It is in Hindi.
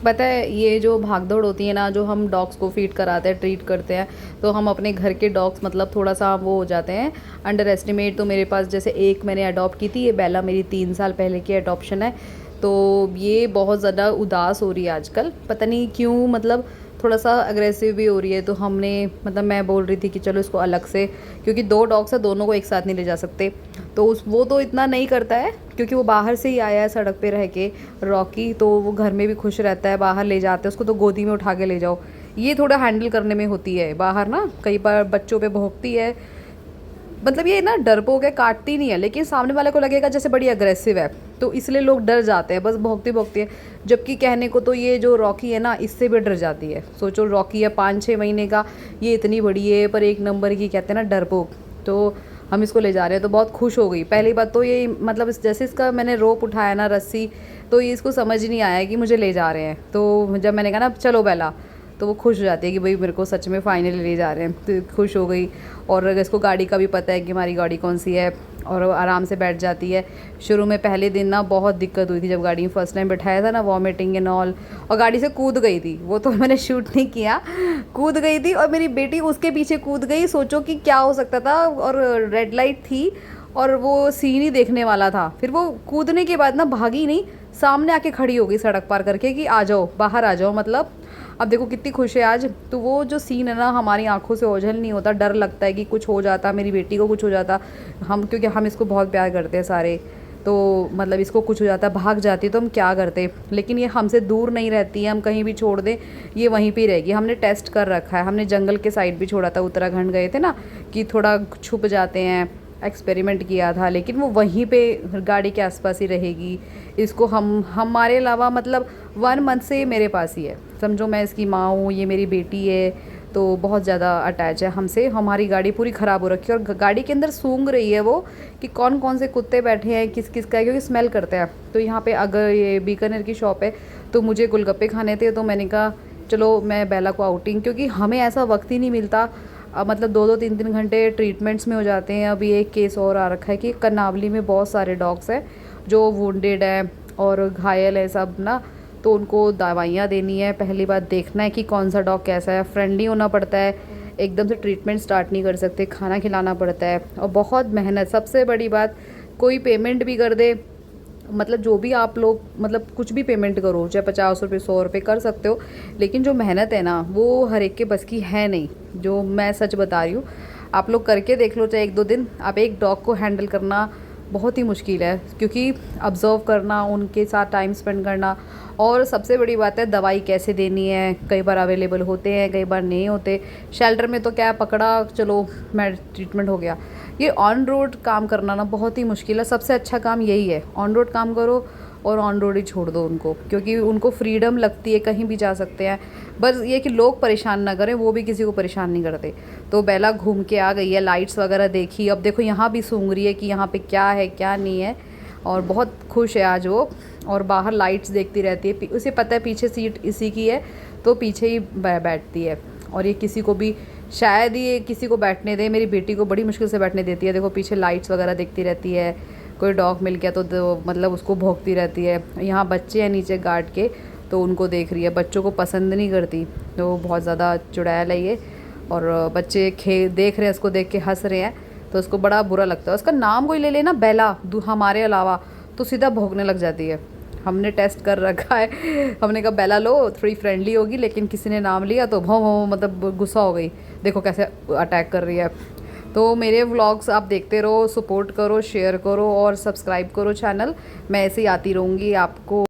पता है ये जो भागदौड़ होती है ना, जो हम डॉग्स को फीड कराते हैं, ट्रीट करते हैं, तो हम अपने घर के डॉग्स मतलब थोड़ा सा वो हो जाते हैं अंडर एस्टिमेट। तो मेरे पास जैसे एक मैंने अडॉप्ट की थी, ये बेला मेरी 3 साल पहले की अडॉप्शन है। तो ये बहुत ज़्यादा उदास हो रही है आजकल, पता नहीं क्यों, मतलब थोड़ा सा अग्रेसिव भी हो रही है। तो हमने मतलब मैं बोल रही थी कि चलो इसको अलग से, क्योंकि 2 डॉग्स है, दोनों को एक साथ नहीं ले जा सकते। तो उस वो तो इतना नहीं करता है क्योंकि वो बाहर से ही आया है सड़क पे रह के, रॉकी। तो वो घर में भी खुश रहता है, बाहर ले जाते हैं उसको तो गोदी में उठा के ले जाओ। ये थोड़ा हैंडल करने में होती है बाहर ना, कई बार बच्चों पे भौंकती है। मतलब ये ना डरपोक है, काटती नहीं है, लेकिन सामने वाले को लगेगा जैसे बड़ी अग्रेसिव है, तो इसलिए लोग डर जाते हैं, बस भौंकती भौंकती है। जबकि कहने को तो ये जो रॉकी है ना, इससे भी डर जाती है। सोचो रॉकी है 5-6 महीने का, ये इतनी बड़ी है पर एक नंबर की, कहते हैं ना डरपोक। तो हम इसको ले जा रहे हैं तो बहुत खुश हो गई। पहली बात तो ये मतलब जैसे इसका मैंने रोप उठाया ना, रस्सी, तो ये इसको समझ नहीं आया कि मुझे ले जा रहे हैं। तो जब मैंने कहा ना चलो बेला, तो वो खुश हो जाती है कि भाई मेरे को सच में फाइनली ले जा रहे हैं, तो खुश हो गई। और इसको गाड़ी का भी पता है कि हमारी गाड़ी कौन सी है, और आराम से बैठ जाती है। शुरू में पहले दिन ना बहुत दिक्कत हुई थी, जब गाड़ी में फर्स्ट टाइम बैठाया था ना, वॉमिटिंग एंड ऑल, और गाड़ी से कूद गई थी। वो तो मैंने शूट नहीं किया, कूद गई थी और मेरी बेटी उसके पीछे कूद गई। सोचो कि क्या हो सकता था, और रेड लाइट थी और वो सीन ही देखने वाला था। फिर वो कूदने के बाद ना भागी नहीं, सामने आके खड़ी हो गई सड़क पार करके कि आ जाओ, बाहर आ जाओ। मतलब अब देखो कितनी खुश है आज। तो वो जो सीन है ना, हमारी आंखों से ओझल नहीं होता, डर लगता है कि कुछ हो जाता, मेरी बेटी को कुछ हो जाता। हम क्योंकि हम इसको बहुत प्यार करते हैं सारे, तो मतलब इसको कुछ हो जाता, भाग जाती तो हम क्या करते। लेकिन ये हमसे दूर नहीं रहती है, हम कहीं भी छोड़ दें ये वहीं पे रहेगी। हमने टेस्ट कर रखा है, हमने जंगल के साइड भी छोड़ा था, उत्तराखंड गए थे ना, कि थोड़ा छुप जाते हैं, एक्सपेरिमेंट किया था। लेकिन वो वहीं पे गाड़ी के आसपास ही रहेगी। इसको हम हमारे अलावा मतलब 1 मंथ से मेरे पास ही है, समझो मैं इसकी माँ हूँ, ये मेरी बेटी है। तो बहुत ज़्यादा अटैच है हमसे। हमारी गाड़ी पूरी ख़राब हो रखी है, और गाड़ी के अंदर सूंघ रही है वो कि कौन कौन से कुत्ते बैठे हैं, किस किस का है, क्योंकि स्मेल करते हैं। तो यहाँ पे अगर ये बीकानेर की शॉप है, तो मुझे गोलगप्पे खाने थे, तो मैंने कहा चलो मैं बेला को आउटिंग, क्योंकि हमें ऐसा वक्त ही नहीं मिलता। मतलब 2-2 3-3 घंटे ट्रीटमेंट्स में हो जाते हैं। अभी एक केस और आ रखा है कि करनावली में बहुत सारे डॉग्स हैं जो वुंडेड हैं और घायल है सब ना, तो उनको दवाइयाँ देनी है। पहली बात देखना है कि कौन सा डॉग कैसा है, फ्रेंडली होना पड़ता है, एकदम से ट्रीटमेंट स्टार्ट नहीं कर सकते, खाना खिलाना पड़ता है, और बहुत मेहनत। सबसे बड़ी बात, कोई पेमेंट भी कर दे, मतलब जो भी आप लोग मतलब कुछ भी पेमेंट करो, चाहे 50 रुपये 100 रुपये कर सकते हो, लेकिन जो मेहनत है ना, वो हर एक के बस की है नहीं, जो मैं सच बता रही हूँ। आप लोग करके देख लो, चाहे 1-2 दिन। आप एक डॉग को हैंडल करना बहुत ही मुश्किल है, क्योंकि ऑब्ज़र्व करना, उनके साथ टाइम स्पेंड करना, और सबसे बड़ी बात है दवाई कैसे देनी है। कई बार अवेलेबल होते हैं, कई बार नहीं होते। शेल्टर में तो क्या पकड़ा, चलो मैं ट्रीटमेंट हो गया। ये ऑन रोड काम करना ना बहुत ही मुश्किल है। सबसे अच्छा काम यही है, ऑन रोड काम करो और ऑन रोड ही छोड़ दो उनको, क्योंकि उनको फ्रीडम लगती है, कहीं भी जा सकते हैं। बस ये कि लोग परेशान ना करें, वो भी किसी को परेशान नहीं करते। तो बेला घूम के आ गई है, लाइट्स वगैरह देखी, अब देखो यहाँ भी सूंघ रही है कि यहाँ पे क्या है क्या नहीं है, और बहुत खुश है आज वो। और बाहर लाइट्स देखती रहती है, उसे पता है पीछे सीट इसी की है, तो पीछे ही बैठती है। और ये किसी को भी, शायद ये किसी को बैठने दे, मेरी बेटी को बड़ी मुश्किल से बैठने देती है। देखो पीछे लाइट्स वगैरह देखती रहती है, कोई डॉग मिल गया तो मतलब उसको भौंकती रहती है। यहाँ बच्चे हैं नीचे गार्ड के, तो उनको देख रही है। बच्चों को पसंद नहीं करती, तो बहुत ज़्यादा चुड़ैल है ये। और बच्चे देख रहे हैं, उसको देख के हंस रहे हैं, तो उसको बड़ा बुरा लगता है। उसका नाम कोई ले लेना बेला हमारे अलावा, तो सीधा भौंकने लग जाती है। हमने टेस्ट कर रखा है, हमने कहा बेला लो, थोड़ी फ्रेंडली होगी, लेकिन किसी ने नाम लिया तो भौं भौं मतलब गुस्सा हो गई। देखो कैसे अटैक कर रही है। तो मेरे व्लॉग्स आप देखते रहो, सपोर्ट करो, शेयर करो और सब्सक्राइब करो चैनल। मैं ऐसे ही आती रहूँगी आपको।